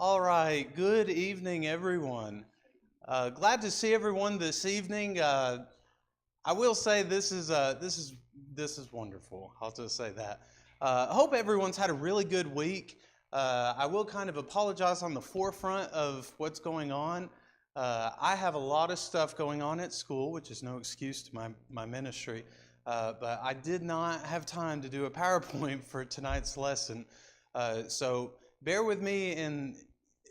All right, good evening, everyone. Glad to see everyone this evening. I will say this is wonderful. I'll just say that. I hope everyone's had a really good week. I will kind of apologize on the forefront of what's going on. I have a lot of stuff going on at school, which is no excuse to my ministry, but I did not have time to do a PowerPoint for tonight's lesson. So bear with me, and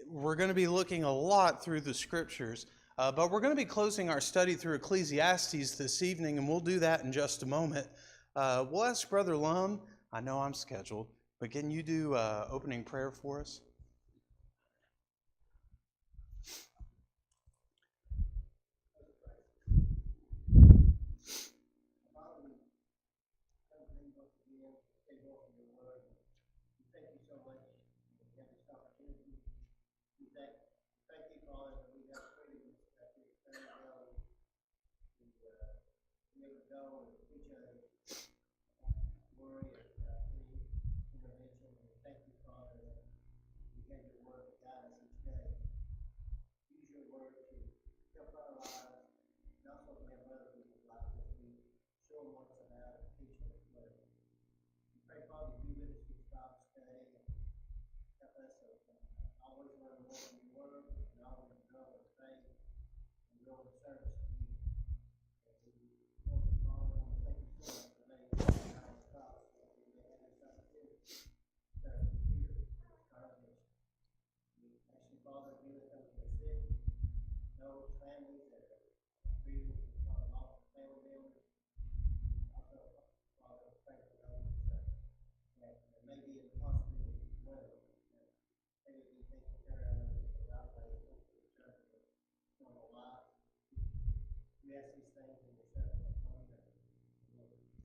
we're going to be looking a lot through the scriptures, but we're going to be closing our study through Ecclesiastes this evening, and we'll do that in just a moment. We'll ask Brother Lum. I know I'm scheduled, but can you do opening prayer for us?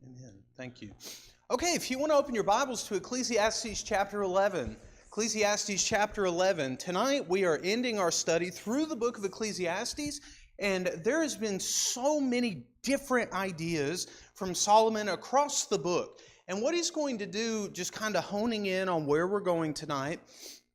Amen. Thank you. Okay, if you want to open your Bibles to Ecclesiastes chapter 11. Ecclesiastes chapter 11. Tonight we are ending our study through the book of Ecclesiastes, and there has been so many different ideas from Solomon across the book. And what he's going to do, just kind of honing in on where we're going tonight,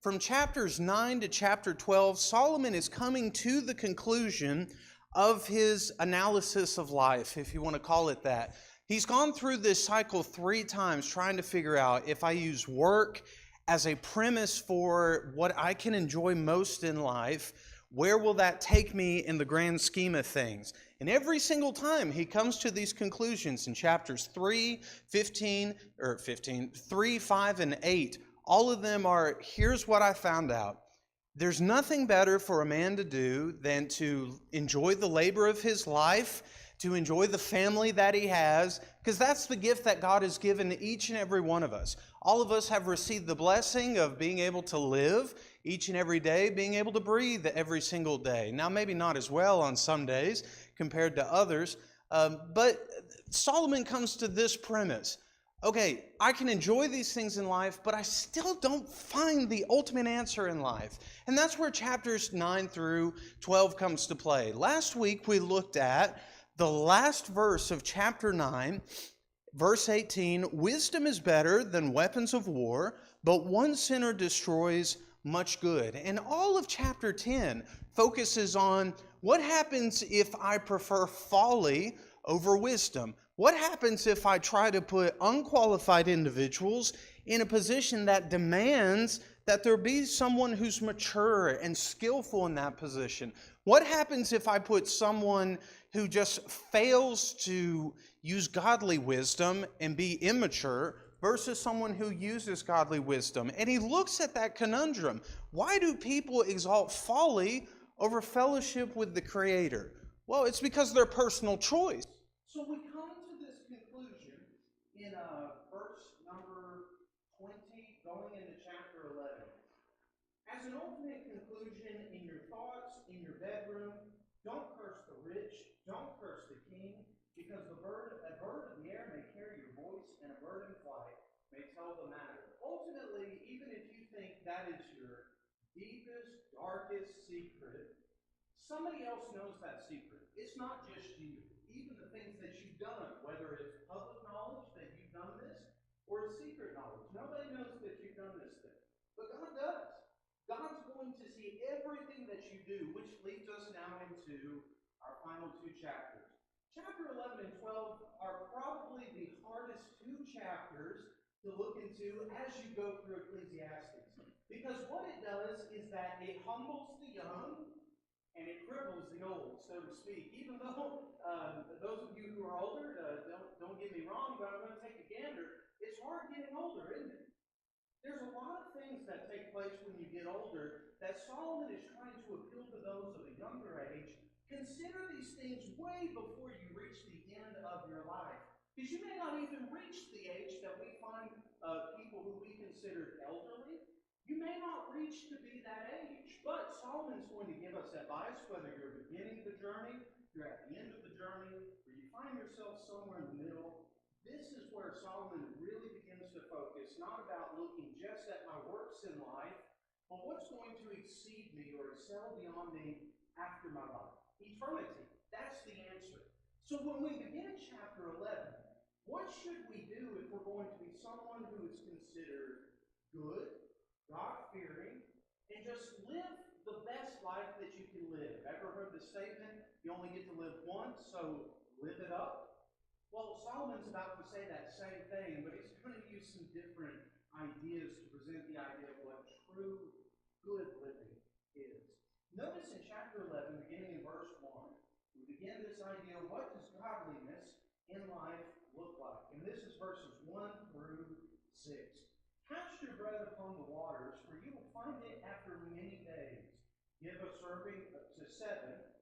from chapters 9 to chapter 12, Solomon is coming to the conclusion of his analysis of life, if you want to call it that. He's gone through this cycle 3 times trying to figure out, if I use work as a premise for what I can enjoy most in life, where will that take me in the grand scheme of things? And every single time he comes to these conclusions in chapters 3, 5, and 8. All of them are, here's what I found out. There's nothing better for a man to do than to enjoy the labor of his life, to enjoy the family that he has, because that's the gift that God has given to each and every one of us. All of us have received the blessing of being able to live each and every day, being able to breathe every single day. Now, maybe not as well on some days compared to others, but Solomon comes to this premise. Okay, I can enjoy these things in life, but I still don't find the ultimate answer in life. And that's where chapters 9 through 12 comes to play. Last week we looked at the last verse of chapter 9, verse 18, wisdom is better than weapons of war, but one sinner destroys much good. And all of chapter 10 focuses on what happens if I prefer folly over wisdom. What happens if I try to put unqualified individuals in a position that demands that there be someone who's mature and skillful in that position? What happens if I put someone who just fails to use godly wisdom and be immature versus someone who uses godly wisdom? And he looks at that conundrum. Why do people exalt folly over fellowship with the Creator? Well, it's because of their personal choice. So we come to this conclusion in verse number 20, going into chapter 11. As an ultimate conclusion, in your thoughts, in your bedroom, don't curse the rich, don't curse the king, because a bird of the air may carry your voice, and a bird in flight may tell the matter. Ultimately, even if you think that is your deepest, darkest secret, somebody else knows that secret. It's not just you. Even the things that you've done, whether it's public knowledge that you've done this, or it's secret knowledge. Nobody knows that you've done this thing. But God does. God's going to see everything that you do, which leads us now into our final 2 chapters. Chapter 11 and 12 are probably the hardest 2 chapters to look into as you go through Ecclesiastes. Because what it does is that it humbles the young and it cripples the old, so to speak. Even though those of you who are older, don't get me wrong, but I'm going to take a gander. It's hard getting older, isn't it? There's a lot of things that take place when you get older that Solomon is trying to appeal to those of a younger age. Consider these things way before you reach the end of your life. Because you may not even reach the age that we find people who we consider elderly. You may not reach to be that age. But Solomon's going to give us advice, whether you're beginning the journey, you're at the end of the journey, or you find yourself somewhere in the middle, this is where Solomon really begins to focus, not about looking just at my works in life, but what's going to exceed me or excel beyond me after my life. Eternity. That's the answer. So when we begin chapter 11, what should we do if we're going to be someone who is considered good, God-fearing, and just live the best life that you can live? Ever heard the statement, you only get to live once, so live it up? Well, Solomon's about to say that same thing, but he's going to use some different ideas to present the idea of what true good living is. Notice in chapter 11, beginning in verse 1, we begin this idea of what does godliness in life look like. And this is verses 1 through 6. Cast your bread upon the waters, for you will find it after many days. Give a serving to 7,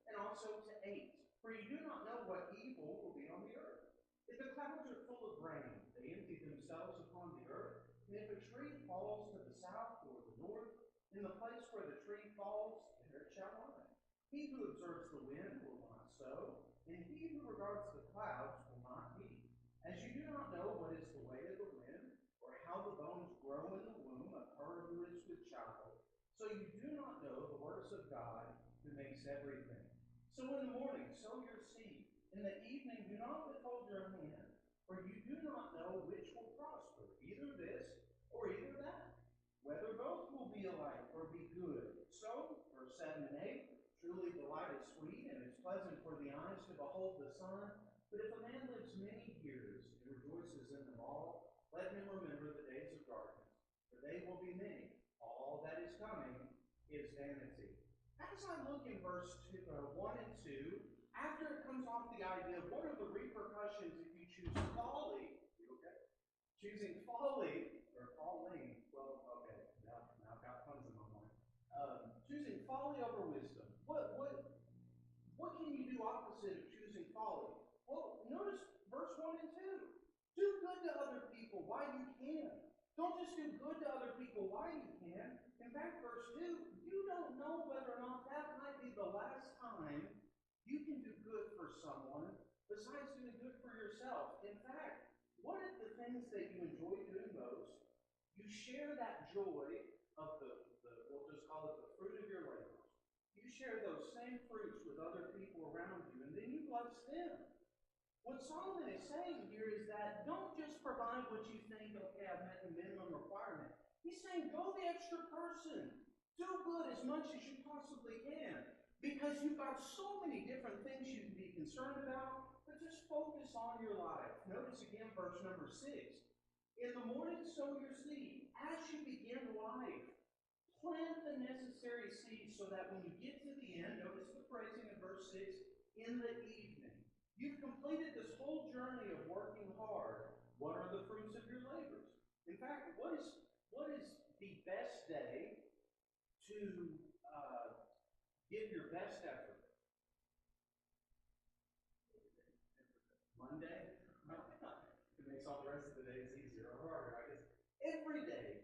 and also to 8, for you do not know what evil will be on the earth. If the clouds are full of rain, they empty themselves upon the earth. And if a tree falls to the south or the north, in the place where the tree falls, there it shall lie. He who observes the wind will not sow, and he who regards the clouds will not eat. As you do not know what is the way of the wind, or how the bones grow in the womb of her who is with child, so you do not know the works of God who makes everything. So in the morning sow your seed, in the evening do not withhold your hand, for you do not know which will prosper, either this or either that, whether both will be alike or be good. So, verse 7 and 8, truly the light is sweet, and it's pleasant for the eyes to behold the sun. But if a man lives many years and rejoices in them all, let him remember the days of darkness, for they will be many. All that is coming is vanity. As I look in verse 1 and 2, after it comes off the idea of what are the repercussions if you choose folly, you okay? Choosing folly, or falling, well, okay, now I've got puns in my mind. Choosing folly over wisdom. What can you do opposite of choosing folly? Well, notice verse 1 and 2. Do good to other people while you can. Don't just do good to other people while you can. In fact, verse 2, you don't know whether or not that might be the last time you can do good for someone besides doing good for yourself. In fact, one of the things that you enjoy doing most, you share that joy of we'll just call it the fruit of your labors. You share those same fruits with other people around you, and then you bless them. What Solomon is saying here is that don't just provide what you think, okay, I've met the minimum requirement. He's saying go the extra person. Do good as much as you possibly can. Because you've got so many different things you can be concerned about, but just focus on your life. Notice again verse number 6. In the morning sow your seed. As you begin life, plant the necessary seeds so that when you get to the end, notice the phrasing in verse 6, in the evening. You've completed this whole journey of working hard. What are the fruits of your labors? In fact, what is the best day to give your best effort? Monday? It makes all the rest of the days easier or harder, I guess. Every day,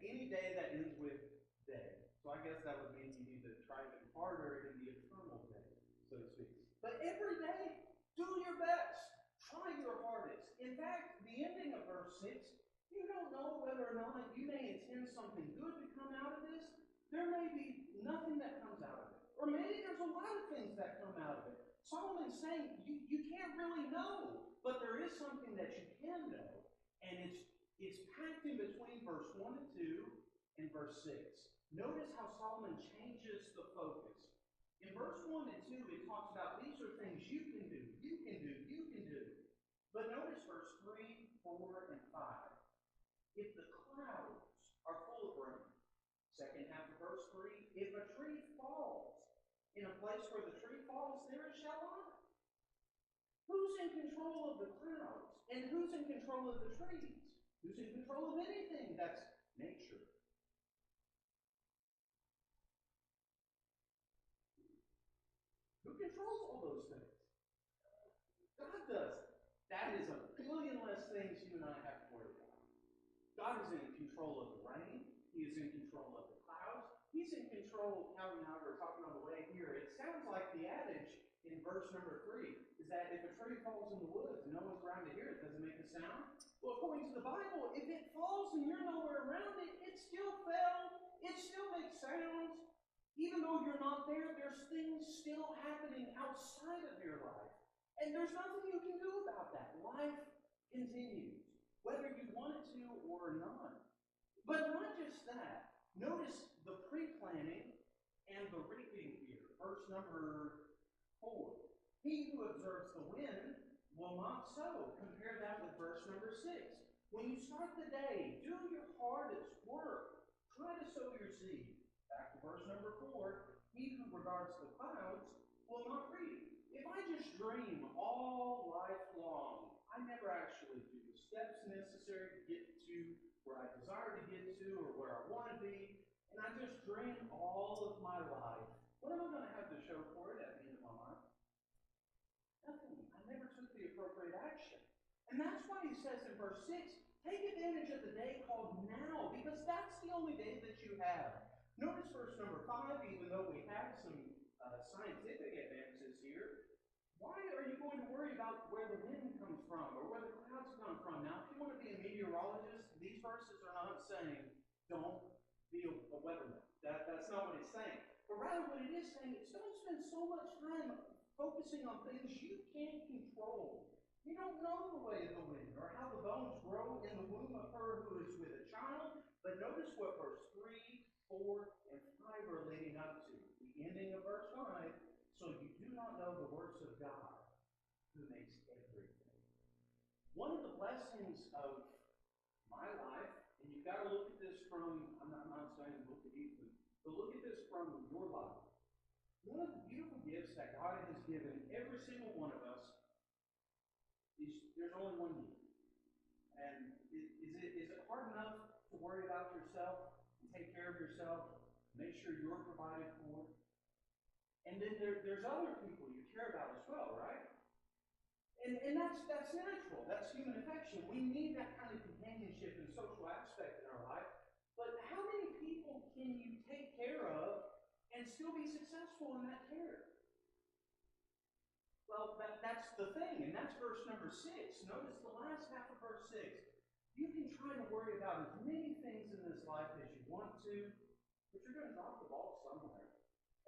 any day that ends with day. So I guess that would mean you need to try even harder in the eternal day, so to speak. But every day, do your best. Try your hardest. In fact, the ending of verse 6, you don't know whether or not you may intend something good to come out of this. There may be nothing that comes out of it. Or maybe there's a lot of things that come out of it. Solomon's saying you can't really know, but there is something that you can know. And it's packed in between verse 1 and 2 and verse 6. Notice how Solomon changes the focus. In verse 1 and 2, it talks about these are things you can do. But notice verse 3, 4, and 5. If the clouds are full of rain, second half of verse 3, if a tree falls, in a place where the tree falls, there it shall lie. Who's in control of the clouds? And who's in control of the trees? Who's in control of anything that's nature? Who controls all those things? God does. That is a billion less things you and I have to worry about. God is in control of the rain. He is in control of the clouds. He's in control, now we're talking on the way here. It sounds like the adage, in verse number 3 is that if a tree falls in the woods and no one's around to hear it, does it make a sound? Well, according to the Bible, if it falls and you're nowhere around it, it still fell. It still makes sounds. Even though you're not there, there's things still happening outside of your life. And there's nothing you can do about that. Life continues, whether you want it to or not. But not just that. Notice the pre-planning and the reaping here. Verse number 4. He who observes the wind will not sow. Compare that with verse number 6. When you start the day, do your hardest work. Try to sow your seed. Back to verse number 4. He who regards the clouds will not reap. If I just dream all life long, I never actually do the steps necessary to get to where I desire to get to or where I want to be, and I just dream all of my life, what am I going to have to show for it at the end of my life? Nothing. I never took the appropriate action. And that's why he says in verse 6, take advantage of the day called now, because that's the only day that you have. Notice verse number 5, even though we have some scientific advances here, why are you going to worry about where the wind comes from or where the clouds come from? Now, if you want to be a meteorologist, these verses are not saying, don't be a weatherman. That's not what it's saying. But rather what it is saying is don't spend so much time focusing on things you can't control. You don't know the way of the wind or how the bones grow in the womb of her who is with a child. But notice what verse 3, 4, and 5 are leading up to. The ending of verse 5. So you do not know the works of God who makes everything. One of the blessings of my life, and you've got to look at this from, I'm not saying look at Ethan, but look at this from your life. One of the beautiful gifts that God has given every single one of us is there's only one you. And is it hard enough to worry about yourself and take care of yourself, make sure you're provided for? And then there's other people you care about as well, right? And that's natural. That's human affection. We need that kind of companionship and social aspect in our life. But how many people can you take care of and still be successful in that care? Well, that's the thing, and that's verse number 6. Notice the last half of verse 6. You can try to worry about as many things in this life as you want to, but you're going to drop the ball somewhere.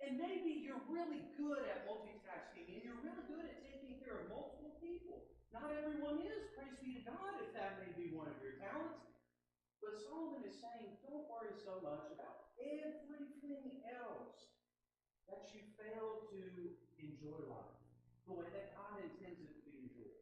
And maybe you're really good at multitasking, and you're really good at taking care of multiple people. Not everyone is, praise be to God, if that may be one of your talents. But Solomon is saying, don't worry so much about everything else that you fail to enjoy life the way that God intends it to be enjoyed.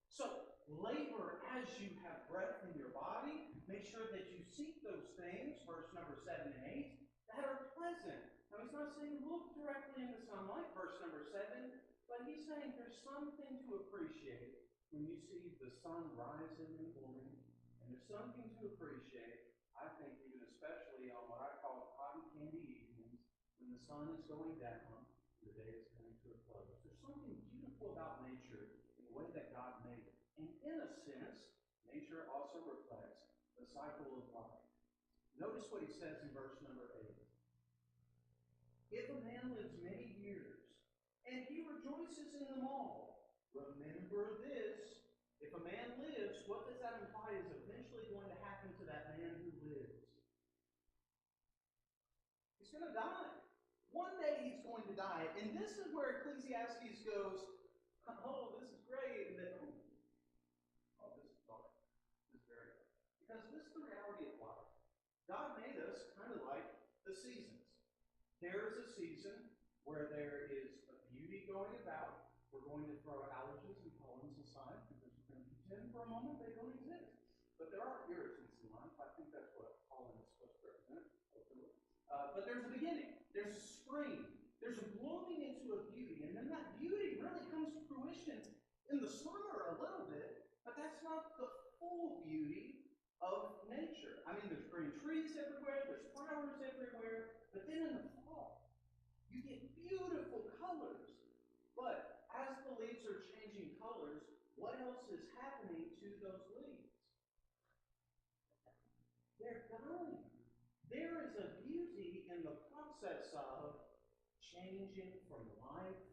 So, labor as you have breath in your body. Make sure that you seek those things, verse number 7 and 8, that are pleasant. Now, he's not saying look directly in the sunlight, verse number 7, but he's saying there's something to appreciate when you see the sun rising in the morning, and there's something to appreciate, I think, even especially on what I call cotton candy evenings, when the sun is going down, the day is coming to a close. There's something beautiful about nature in the way that God made it. And in a sense, nature also reflects the cycle of life. Notice what he says in verse number 8. If a man lives many years, and he rejoices in them all, remember this, if a man lives, what does that imply is eventually going to happen to that man who lives? He's going to die. One day he's going to die. And this is where Ecclesiastes goes, oh, this is great, and then, oh, this is dark. This is very dark. Because this is the reality of life. God made us kind of like the seasons. There is a season where there is a beauty going about. We're going to throw allergens and pollens aside because we're going to pretend for a moment they don't exist. But there are irritants in life. I think that's what pollen is supposed to represent. But there's a beginning. There's a spring. There's a blooming into a beauty. And then that beauty really comes to fruition in the summer a little bit. But that's not the full beauty of nature. I mean, there's green trees everywhere. There's flowers everywhere. But then in the fall, you get beautiful colors. But as the leaves are changing colors, what else is happening to those leaves? They're dying. There is a beauty in the process of changing from life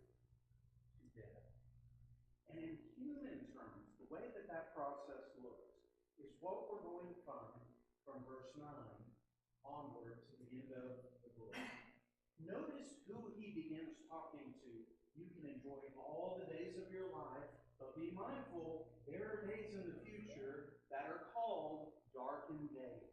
And in human terms, the way that that process looks is what we're going to find from verse 9 onward to the end of the book. Notice who he begins talking to. You can enjoy all the days of your life, but be mindful, there are days in the future that are called darkened days.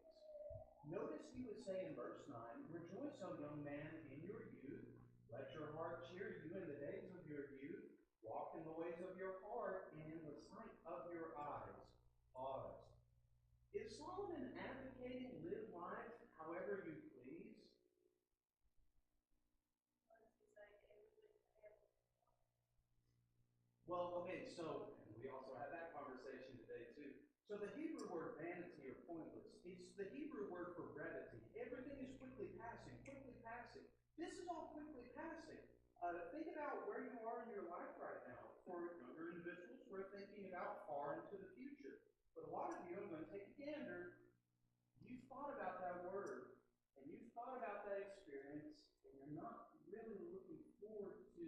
Notice he would say in verse 9, rejoice, O young man, in your youth. Let your heart cheer you in the days of your youth. Walk in the ways of your heart and in the sight of your eyes. Pause. Is Solomon advocating live life however you please? Well, okay, so we also had that conversation today too. So the Hebrew word vanity or pointless, it's the Hebrew word for brevity. Everything is quickly passing, quickly passing. This is all quickly passing. Think about where you are in your life right now. For younger individuals, we're thinking about far into the future. But a lot of you, I'm going to take a gander, you've thought about that word, and you've thought about that experience, and you're not really looking forward to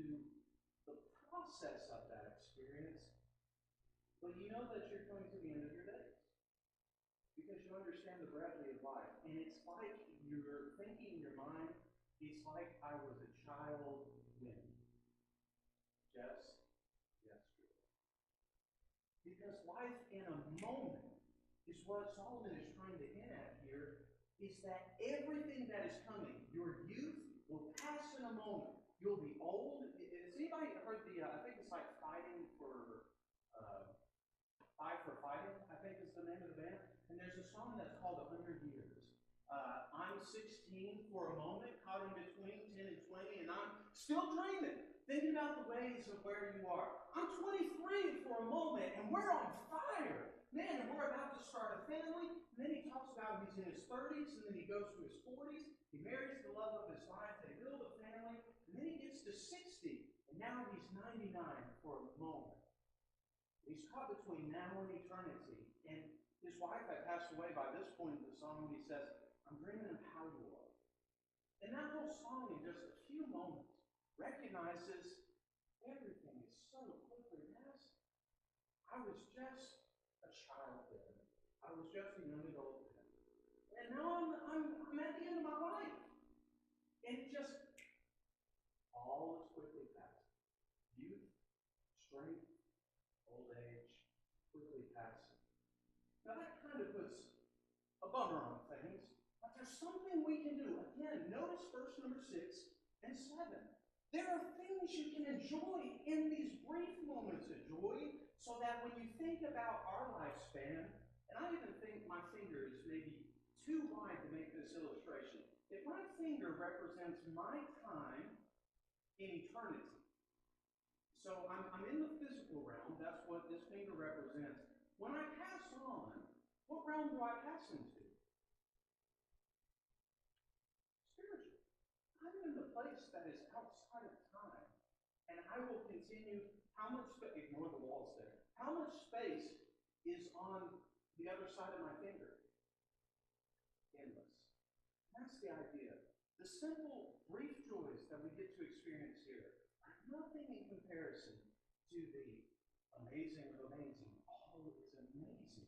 the process of that experience, but you know that you're coming to the end of your days. Because you understand the brevity of life. And it's like you're thinking in your mind, it's like I was a child when? Just yesterday. Because life in a moment is what Solomon is trying to hint at here, is that everything that is coming, your youth will pass in a moment. You'll be old. Has anybody heard I think it's like Fighting for Fighting, I think is the name of the band. And there's a song that's called 100 Years. I'm 16 for a moment, caught in between 10 and 20, and I'm still dreaming, thinking about the ways of where you are. I'm 23 for a moment, and we're on fire. Man, and we're about to start a family. And then he talks about he's in his 30s, and then he goes to his 40s. He marries the love of his life. They build a family. And then he gets to 60, and now he's 99 for a moment. He's caught between now and eternity. And his wife had passed away by this point in the song. He says, I'm dreaming of how you are. And that whole song, in just a few moments, recognizes everything is so quickly passing. I was just a child then. I was just a young adult then. And now I'm at the end of my life. And it just, all is quickly passing. Youth, strength, old age, quickly passing. Now that kind of puts a bummer on things, but there's something we can do. Again, notice verse number 6 and 7. There are things you can enjoy in these brief moments of joy, so that when you think about our lifespan, and I even think my finger is maybe too wide to make this illustration. If my finger represents my time in eternity, so I'm in the physical realm, that's what this finger represents. When I pass on, what realm do I pass into? Spiritual. I'm in the place that is outside of time. And I will continue, how much space, ignore the walls there, how much space is on the other side of my finger? Endless. That's the idea. The simple, brief joys that we get to experience here are nothing in comparison to the amazing. Oh, it's amazing.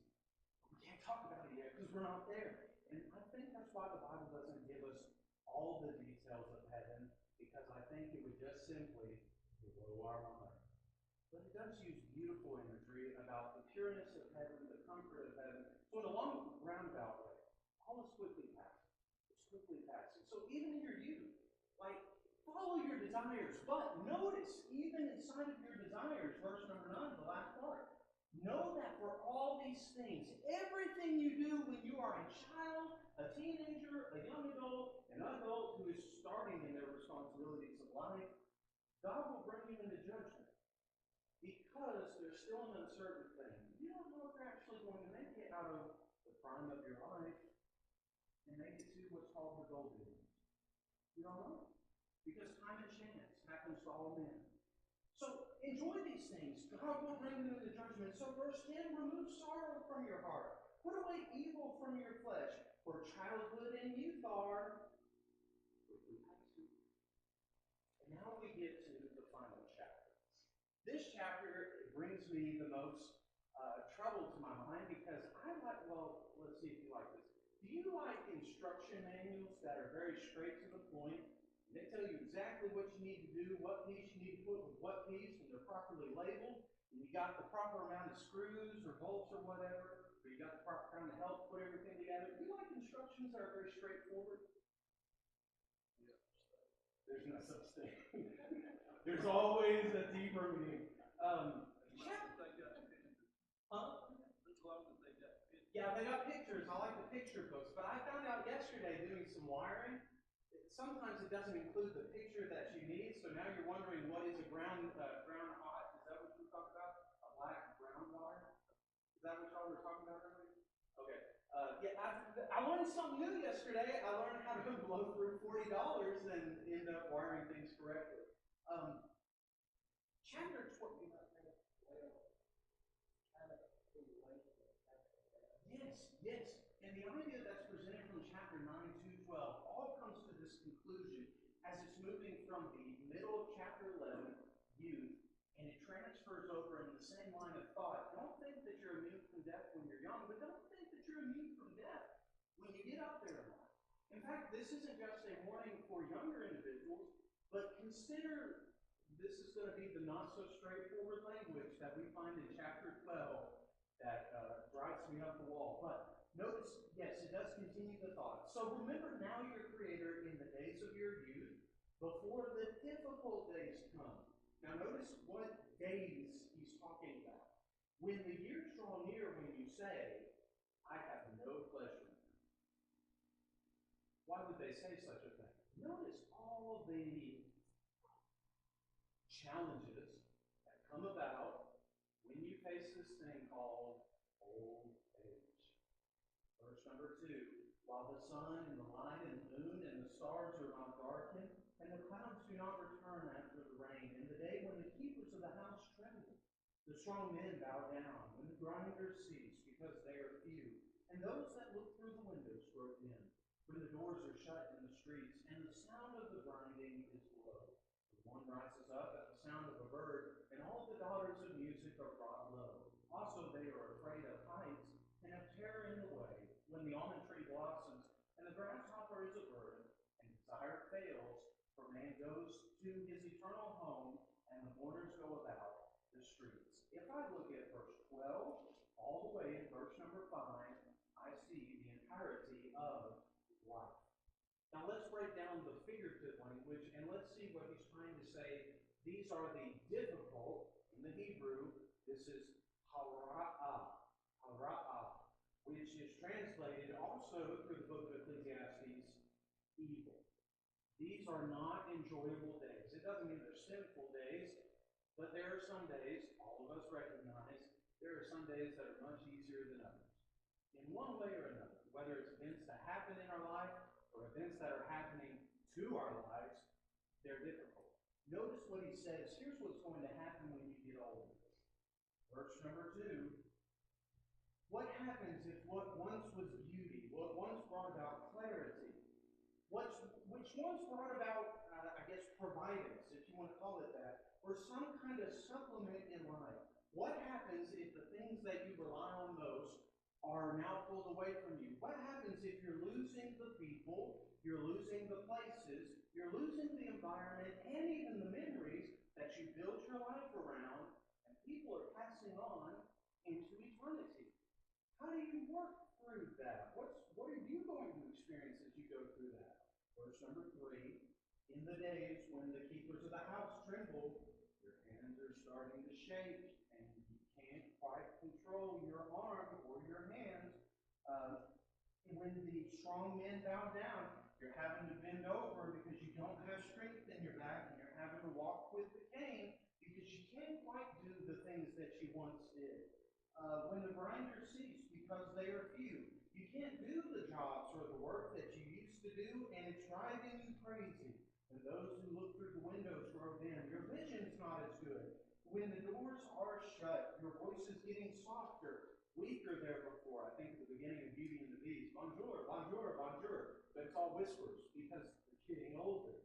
We can't talk about it yet because we're not there. And I think that's why the Bible doesn't give us all the details of heaven, because I think it would just simply blow our mind. But it does use beautiful imagery about the pureness of heaven, the comfort of heaven. So in a long roundabout way, all is quickly passing. It's quickly passing. So even in your youth, like, follow your desires. But notice, even inside of your desires, verse number 9, the last part, know that for all these things, everything you do when you are a child, a teenager, a young adult, an adult who is starting in their responsibilities of life, God will bring you into judgment. Because there's still an uncertain thing. You don't know if you're actually going to make it out of the prime of your life and make it to what's called the golden age. You don't know. Because time and chance happens to all men. So enjoy these things. God will bring them into judgment. So verse 10, remove sorrow from your heart. Put away evil from your flesh. For childhood and youth are quickly passing. And now we get to the final chapter. This chapter, brings me the most trouble to my mind because I like, well, let's see if you like this. Do you like instruction manuals that are very straight to the point? They tell you exactly what you need to do, what piece you need to put with what piece, and they're properly labeled, and you got the proper amount of screws or bolts or whatever, or you got the proper kind of help to put everything together. Do you like instructions that are very straightforward? There's no such thing. There's always a deeper meaning. Yeah, they got pictures. I like the picture books. But I found out yesterday doing some wiring, sometimes it doesn't include the picture that you need. So now you're wondering what is a ground hot? Is that what you were talking about? A black ground wire? Is that what y'all were talking about earlier? Okay. I learned something new yesterday. I learned how to blow through $40 and end up wiring things correctly. Chapter 12. Yes. And the idea that's presented from chapter 9 to 12 all comes to this conclusion as it's moving from the middle of chapter 11, youth, and it transfers over in the same line of thought. Don't think that you're immune from death when you're young, but don't think that you're immune from death when you get up there in life. In fact, this isn't just a warning for younger individuals, but consider this is going to be the not so straightforward language that we find in chapter 12 that drives me up the wall. But notice, yes, it does continue the thought. So remember now your Creator in the days of your youth, before the difficult days come. Now notice what days he's talking about. When the years draw near, when you say, I have no pleasure in them. Why would they say such a thing? Notice all the challenges that come about when you face this thing called old age. Verse number 2, while the sun and the light and the moon and the stars are not darkened, and the clouds do not return after the rain, and the day when the keepers of the house tremble, the strong men bow down, when the grinders cease, because they are few, and those that look through the windows grow dim, when the doors are shut in the streets, and the sound of the grinding is low. One rises up at the sound of a bird, and all the daughters of music are brought low. Also they are afraid of heights, and of terror in the way, when the almond tree blossoms, and the grasshopper is a bird, and desire fails, for man goes to his eternal home, and the mourners go about the streets. If I look at verse 12, all the way in verse number 5, I see the entirety of life. Now let's break down the figurative language and let's see what he's trying to say. These are the difficult, in the Hebrew, this is hara'ah, which is translated also through the book of Ecclesiastes, evil. These are not enjoyable days. It doesn't mean they're sinful days, but there are some days, all of us recognize, there are some days that are much easier than others. In one way or another, whether it's events that happen in our life, or events that are happening to our lives, they're difficult. Notice what he says. Here's what's going to happen when you get older. Verse number 2. What happens if what once was beauty, what once brought about clarity, which once brought about, providence, if you want to call it that, or some kind of supplement in life? What happens if the things that you rely on most are now pulled away from you? What happens if you're losing the people, you're losing the places, you're losing the environment, and even the memories that you built your life around, and people are passing on into eternity? How do you work through that? What are you going to experience as you go through that? Verse number 3, in the days when the keepers of the house tremble, your hands are starting to shake, and you can't quite control your arm or your hands. When the strong men bow down, you're having to bend over because you don't have strength in your back, and you're having to walk with the cane because you can't quite do the things that you once did. When the grinders cease because they are few, you can't do the jobs or the work that you used to do, and it's driving you crazy. And those who look through the windows grow dim. Your vision's not as good. When the doors are shut, your voice is getting softer, weaker there before. I think at the beginning of Beauty and the Beast, bonjour, bonjour, bonjour. But it's all whispers because they're getting older.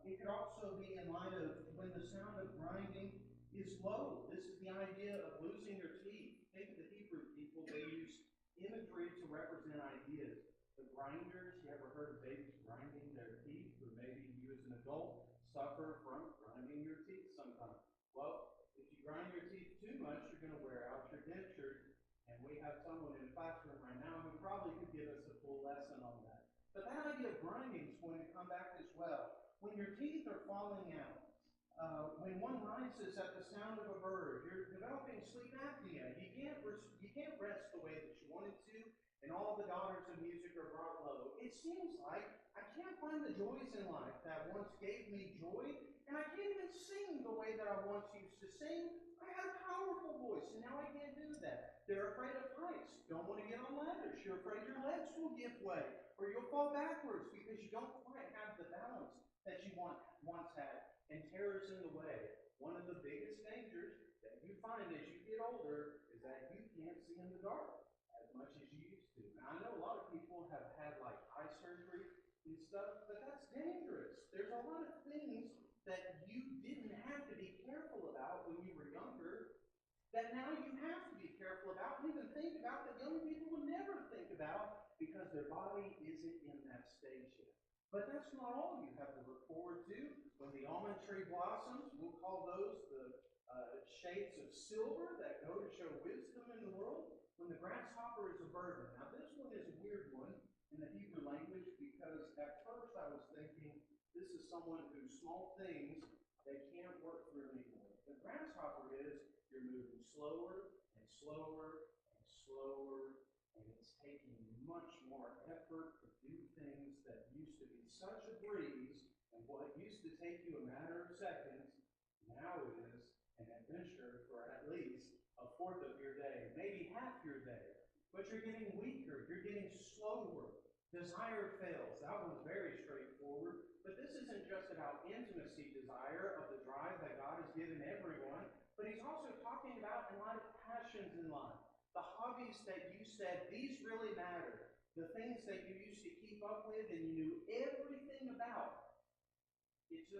It could also be in light of when the sound of grinding is low. This is the idea of losing your teeth. Think of the Hebrew people, they use imagery to represent ideas. The grinders, you ever heard of babies grinding their teeth? Or maybe you as an adult suffer from grinding your teeth sometimes. Well, if you grind your teeth too much, you're going to wear out your denture. And we have someone in the classroom right now who probably could give us a full lesson on that. But that idea of grinding is going to come back as well. When your teeth are falling out, when one rises at the sound of a bird, you're developing sleep apnea. You can't rest the way that you wanted to, and all the daughters of music are brought low. It seems like I can't find the joys in life that once gave me joy, and I can't even sing the way that I once used to sing. I had a powerful voice, and now I can't do that. They're afraid of heights. Don't want to get on ladders. You're afraid your legs will give way, or you'll fall backwards because you don't quite have the balance that you once had. And terror's in the way. One of the biggest dangers that you find as you get older is that you can't see in the dark as much as you used to. Now, I know a lot of people have had like eye surgery and stuff, but that's dangerous. There's a lot of things that you didn't have to be careful about when you were younger that now you have to be careful about and even think about that young people would never think about because their body isn't in that stage yet. But that's not all you have to look forward to. When the almond tree blossoms, we'll call those the shades of silver that go to show wisdom in the world. When the grasshopper is a burden. Now this one is a weird one in the Hebrew language because at first I was thinking this is someone whose small things they can't work through anymore. The grasshopper is you're moving slower and slower and slower, and it's taking much more effort to do things that used to be such a breeze, and what used to take you a matter of seconds, now is an adventure for at least a fourth of your day, maybe half your day. But you're getting weaker, you're getting slower. Desire fails. That one's very straightforward. But this isn't just about intimacy desire of the drive that God has given everyone, but he's also talking about in light of passions in life. The hobbies that you said, these really matter. The things that you used to keep up with and you knew everything about, it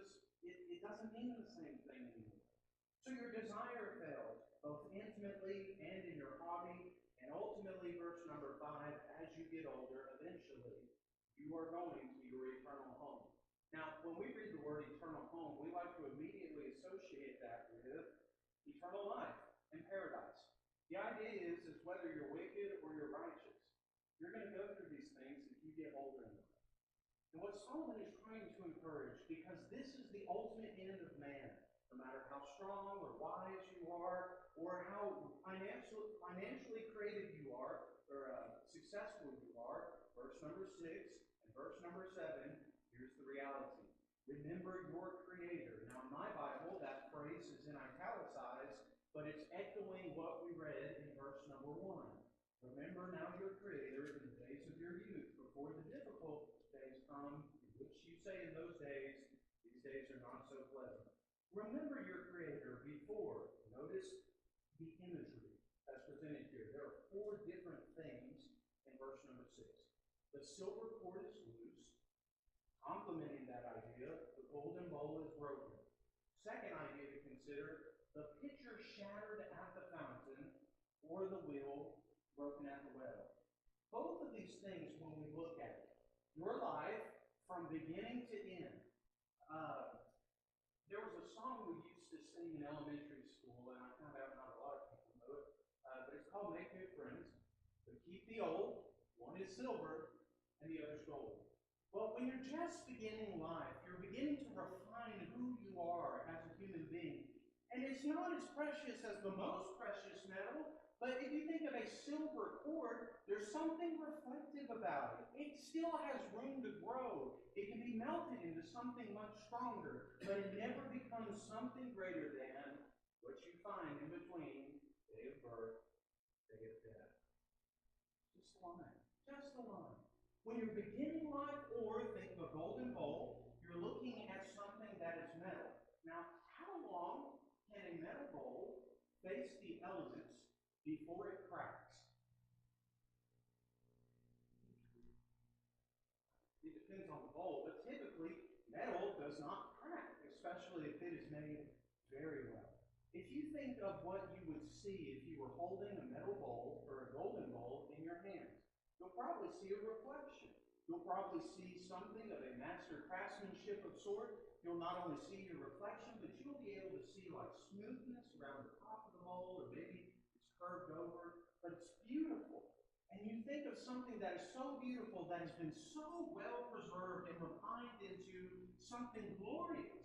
doesn't mean the same thing anymore. So your desire fails, both intimately and in your hobby. And ultimately, verse number 5, as you get older, eventually, you are going to your eternal home. Now, when we read the word eternal home, we like to immediately associate that with eternal life and paradise. The idea is whether you're wicked or you're righteous, you're going to go through these things as you get older in life. And what Solomon is trying to encourage, because this is the ultimate end of man, no matter how strong or wise you are, or how financially creative you are, or successful you are, verse number 6 and verse number 7, here's the reality. Remember your Creator. Now in my Bible, that phrase is in italicized, but it's echoing what we read in verse number 1. Remember now your Creator in the days of your youth, before the difficult days come, in which you say in those days, these days are not so pleasant. Remember your Creator before. Notice the imagery that's presented here. There are 4 different things in verse number 6. The silver cord is loose, complementing that idea. The golden bowl is broken. Second idea to consider, the pitcher shattered at the fountain, or the wheel broken at the well. Both of these things, when we look at it, your life from beginning to end. There was a song we used to sing in elementary school, and I found out not a lot of people know it, but it's called Make New Friends, but keep the old. One is silver, and the other's gold. Well, when you're just beginning life, you're beginning to refine who you are as a human being. And it's not as precious as the most precious metal, but if you think of a silver cord, there's something reflective about it. It still has room to grow. It can be melted into something much stronger, but it never becomes something greater than what you find in between day of birth, day of death. Just a line. Just a line. When you're beginning life, or think of a golden bowl, you're looking at something that is metal. Now, how long can a metal bowl face the elements before it cracks? It depends on the bowl, but typically metal does not crack, especially if it is made very well. If you think of what you would see if you were holding a metal bowl or a golden bowl in your hands, you'll probably see a reflection. You'll probably see something of a master craftsmanship of sort. You'll not only see your reflection, but you'll be able to see like smoothness around the top of the bowl, or maybe it's curved over, but it's beautiful. And you think of something that is so beautiful, that has been so well preserved and refined into something glorious.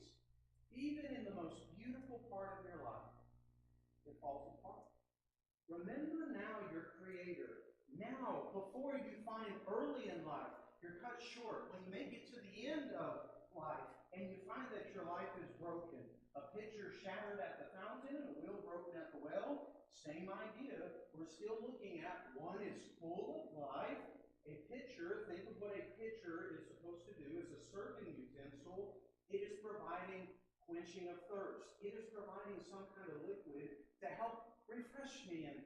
Even in the most beautiful part of your life, it falls apart. Remember now your Creator. Now, before you find early in life, you're cut short. When you make it to the end of life and you find that your life is broken, a pitcher shattered at the fountain and a wheel broken at the well, same idea. We're still looking at one is full of life. A pitcher, think of what a pitcher is supposed to do, is a serving utensil. It is providing quenching of thirst. It is providing some kind of liquid to help refresh me and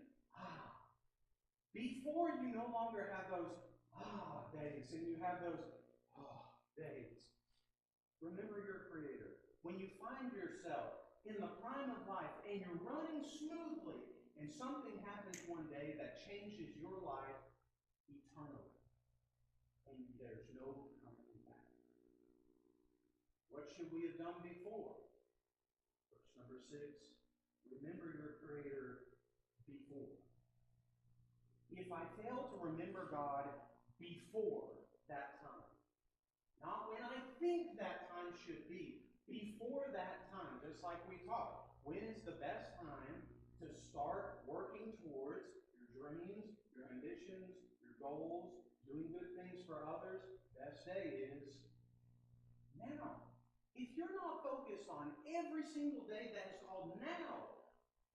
before you no longer have those days and you have those days. Remember your Creator. When you find yourself in the prime of life and you're running smoothly and something happens one day that changes your life eternally and there's no coming back. What should we have done before? Verse number 6. Remember your Creator before. If I fail to remember God before that time, not when I think that time should be, before that time, just like we talked, when is the best time to start working towards your dreams, your ambitions, your goals, doing good things for others? Best day is now. If you're not focused on every single day that is called now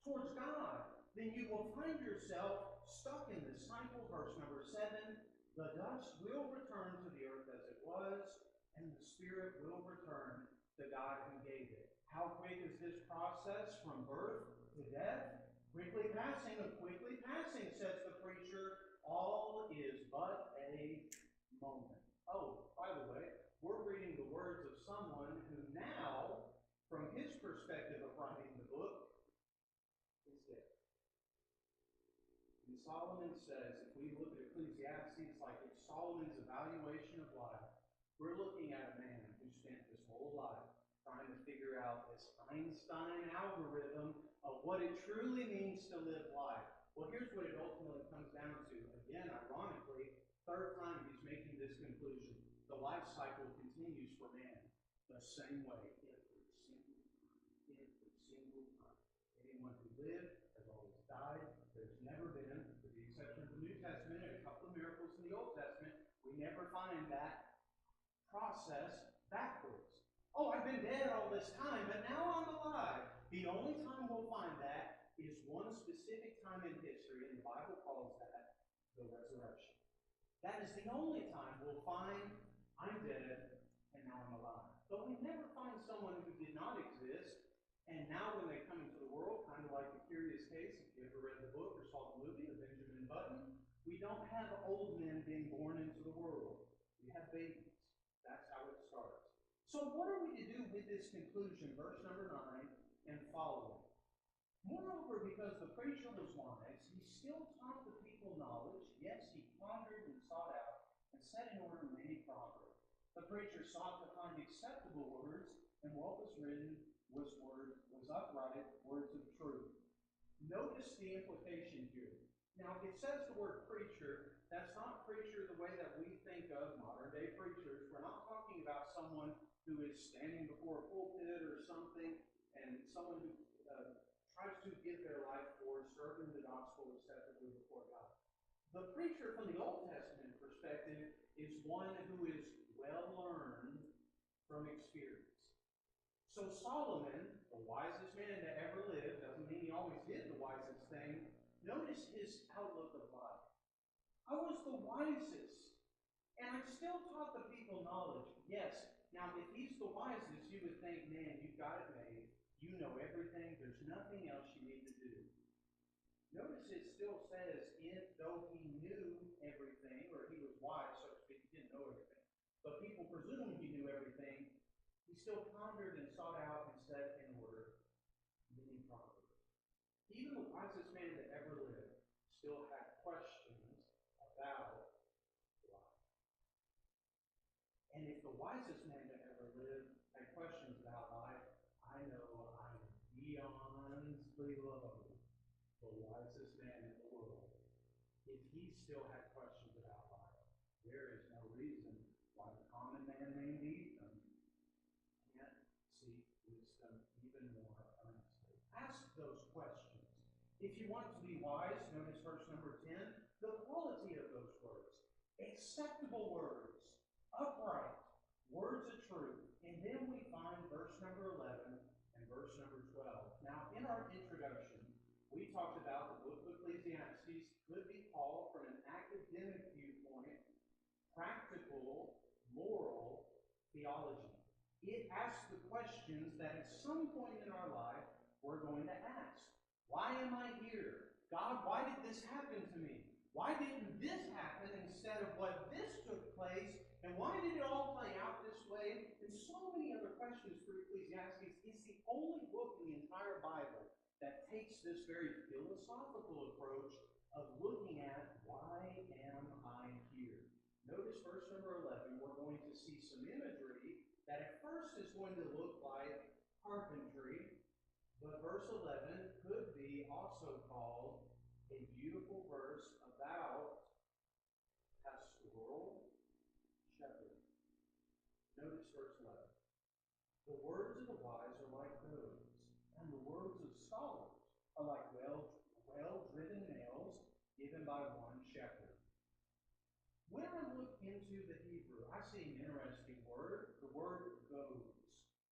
towards God, then you will find yourself stuck in this cycle. Verse number 7, the dust will return to the earth as it was, and the Spirit will return to God who gave it. How quick is this process from birth to death? Quickly passing, says the preacher. All is but a moment. Oh, by the way, we're reading the words of someone who now, from his perspective of writing the book, is dead. And Solomon says, if we look at Ecclesiastes like it's Solomon's evaluation of life, we're looking at a man who spent his whole life trying to figure out this Einstein algorithm of what it truly means to live life. Well, here's what it ultimately comes down to. Again, ironically, third time he's making this conclusion. The life cycle continues for man the same way every single time. Every single time. Anyone who lived has always died. There's never been, with the exception of the New Testament and a couple of miracles in the Old Testament, we never find that process backwards. Oh, I've been dead all this time, but now I'm alive. The only time we'll find that is one specific time in history, and the Bible calls that the resurrection. That is the only time we'll find I'm dead and now I'm alive. But we never find someone who did not exist, and now when they come into the world, kind of like the curious case, if you ever read the book or saw the movie of Benjamin Button, we don't have old men being born into the world. We have babies. That's how it starts. So what are we to do with this conclusion, verse number 9 and following? Moreover, because the preacher was wise, he still taught the people knowledge. Yes, he pondered and sought out and set in order many proverbs. The preacher sought to find acceptable words, and what was written was upright, words of truth. Notice the implication here. Now, it says the word preacher. That's not preacher the way that we think of modern-day preachers. We're not talking about someone who is standing before a pulpit or something, and someone who tries to give their life for serving the gospel acceptably before God. The preacher from the Old Testament perspective is one who is well-learned from experience. So Solomon, the wisest man to ever live, doesn't mean he always did the wisest thing. Notice his outlook of life. I was the wisest, and I still taught the people knowledge. Yes, now if he's the wisest, you would think, man, you've got it made. You know everything. There's nothing else you need to do. Notice it still says, though he knew everything, or he was wise, so to speak, he didn't know everything, but people presumed he knew everything, he still pondered and sought out and set in order many proverbs. Even the wisest man that ever lived still had questions about life. And if the wisest man that ever lived had questions about life, I know I am beyond below the wisest man in the world. If he still had questions about life, there is no reason why the common man named Ethan can't seek wisdom even more earnestly. Ask those questions. If you want to be wise, notice verse number 10, the quality of those words. Acceptable words, upright, words of truth. And then we find verse number 11 and verse number 12. Now, in our introduction, we talked about the book of Ecclesiastes could be called from an academic viewpoint, practical, moral theology. It asks the questions that at some point in our life we're going to ask. Why am I here? God, why did this happen to me? Why didn't this happen instead of what this took place? And why did it all play out this way? And so many other questions for Ecclesiastes. It's the only book in the entire Bible that takes this very philosophical approach of looking at why am I here? Notice verse number 11, we're going to see some imagery that at first is going to look like carpentry, but verse 11 could be also called a beautiful verse about pastoral shepherd. Notice verse 11. The words of the wise are like goads, and the words of scholars are like well-driven nails given by one shepherd. When I look into the Hebrew, I see an interesting word, the word goads.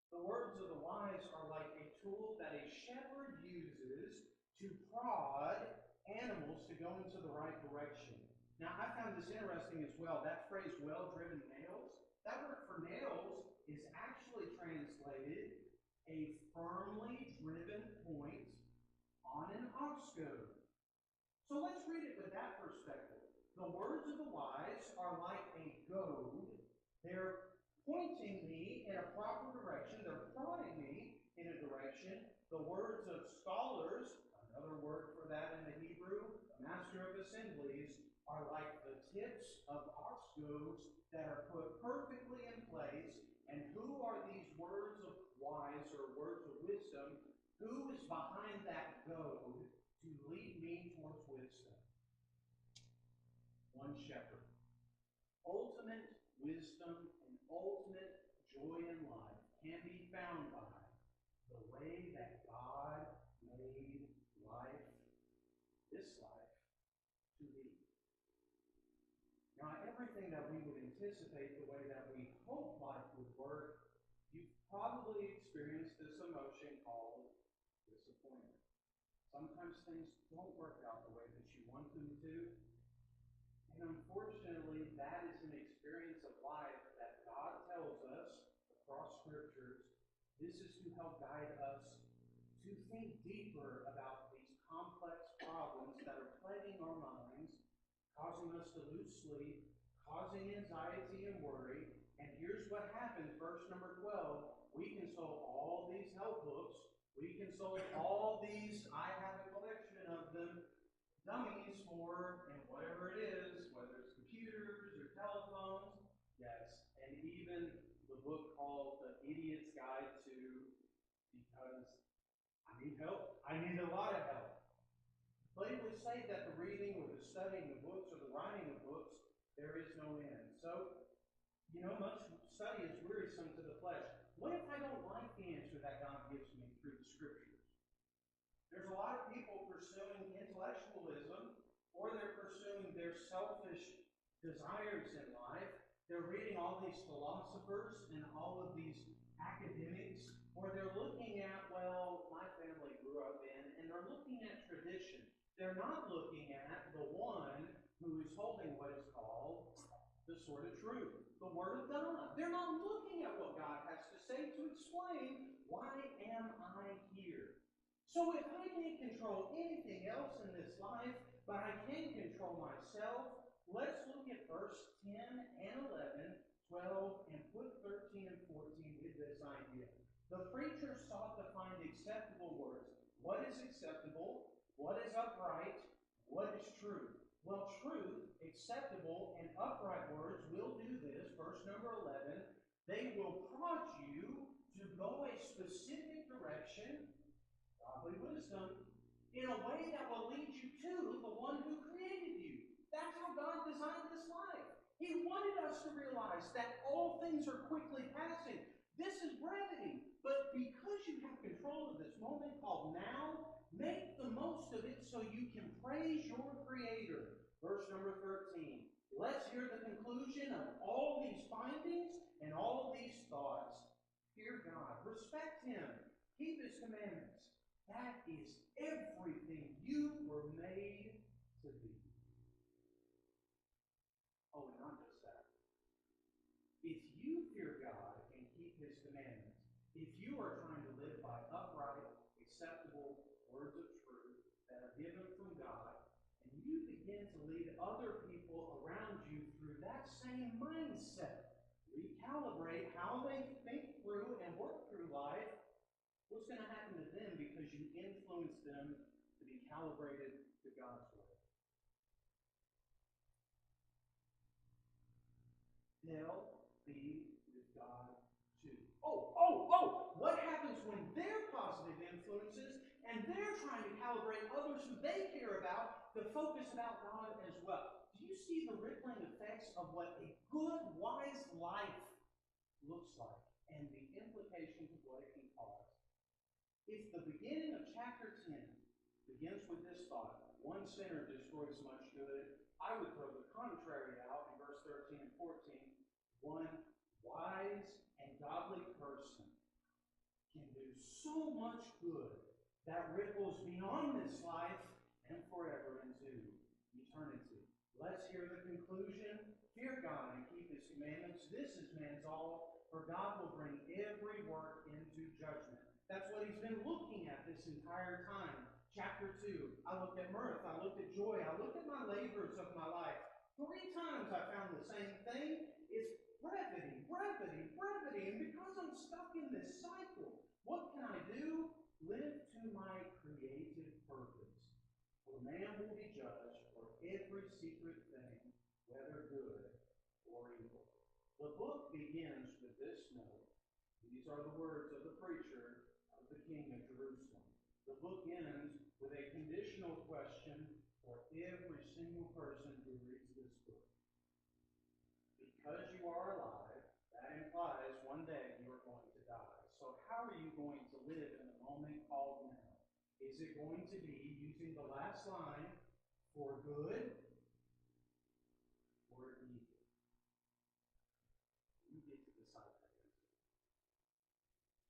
The words of the wise are like a tool that a shepherd uses to prod animals to go into the right direction. Now, I found this interesting as well. That phrase, well-driven nails, that word for nails is actually translated a firmly driven point on an ox goad. So let's read it with that perspective. The words of the wise are like a goad. They're pointing me in a proper direction. They're prodding me in a direction. The words of scholars, another word for that in the Hebrew, master of assemblies, are like the tips of ox goads that are put perfectly in place. And who are these words of wise or words of wisdom? Who is behind that goad to lead me towards wisdom? One shepherd. Ultimate wisdom and ultimate joy in life can be found by the way that God made life, this life, to be. Now, everything that we would anticipate the way that we hope life would work, you've probably experienced this emotion called disappointment. Sometimes things don't work out the way that you want them to. And unfortunately, that is an experience of life that God tells us across Scriptures. This is to help guide us to think deeper about these complex problems that are plaguing our minds, causing us to lose sleep, causing anxiety and worry. And here's what happens, verse number 12. We consult all these help books. We consult all these, I have a collection of them, dummies for, and whatever it is, whether it's computers or telephones, yes, and even the book called The Idiot's Guide to, because I need help. I need a lot of help. But it would say that the reading or the studying of books or the writing of books, there is no end. So, much study is wearisome to the flesh. What if I don't like the answer that God gives me through the Scriptures? There's a lot of people pursuing intellectualism, or they're pursuing their selfish desires in life. They're reading all these philosophers and all of these academics, or they're looking at, well, my family grew up in, and they're looking at tradition. They're not looking at the one who is holding what is called the sword of truth, the Word of God. They're not looking at what God has to say to explain, why am I here? So if I can't control anything else in this life, but I can control myself, let's look at verse 10 and 11, 12, and put 13 and 14 with this idea. The preacher sought to find acceptable words. What is acceptable? What is upright? What is true? Well, truth, acceptable, and upright words will do this. Verse number 11. They will prod you to go a specific direction, godly wisdom, in a way that will lead you to the one who created you. That's how God designed this life. He wanted us to realize that all things are quickly passing. This is brevity. But because you have control of this moment called now, make the most of it so you can praise your Creator. Verse number 13. Let's hear the conclusion of all these findings and all these thoughts. Fear God. Respect Him. Keep His commandments. That is everything you were made to be. Oh, and not just that. If you fear God and keep His commandments, if you are trying to live by upright, acceptable words of truth that are given from God, and you begin to lead other people around you through that same mindset, recalibrate how they think through and work through life, what's going to happen to them because you influence them to be calibrated to God's way? They'll be with God too. What happens when they're positive influences and they're trying to calibrate others who they care about to focus about God as well? Do you see the rippling effects of what a good, wise life looks like and the implications of what it can cause? If the beginning of chapter 10 begins with this thought, one sinner destroys much good, I would throw the contrary out in verse 13 and 14. One wise and godly person can do so much good that ripples beyond this life and forever into eternity. Let's hear the conclusion. Fear God and keep His commandments. This is man's all, for God will bring every work into judgment. That's what He's been looking at this entire time. Chapter 2, I looked at mirth, I looked at joy, I looked at my labors of my life. 3 times I found the same thing. It's brevity, brevity, brevity. And because I'm stuck in this cycle, what can I do? Live to my creative purpose. For man will be judged for every secret thing, whether good or evil. The book begins with this note. These are the words of the preacher of the King of Jerusalem. The book ends with a conditional question for every single person who reads this book. Because you are alive, that implies one day you are going to die. So how are you going to live in the moment called now? Is it going to be using the last line for good or evil? You get to decide that.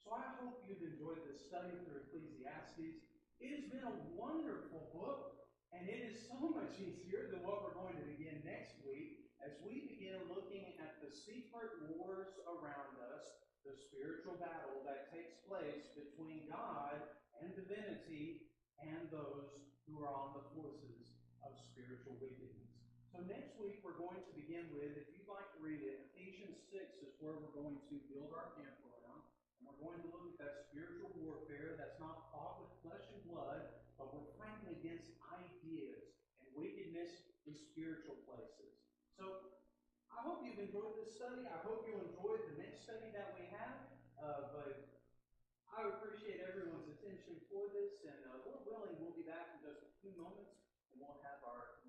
So I hope you've enjoyed this study through Ecclesiastes. It has been a wonderful book, and it is so much easier than what we're going to begin next week as we begin looking at the secret wars around us, the spiritual battle that takes place between God and divinity and those who are on the forces of spiritual wickedness. So next week we're going to begin with, if you'd like to read it, Ephesians 6 is where we're going to build our camp around. And we're going to look at that spiritual warfare that's not fought with flesh and blood, but we're fighting against ideas and wickedness in spiritual places. So I hope you've enjoyed this study. I hope you'll enjoy the next study that we have. But I appreciate everyone's attention for this. And Lord willing, we'll be back in just a few moments, and we'll have our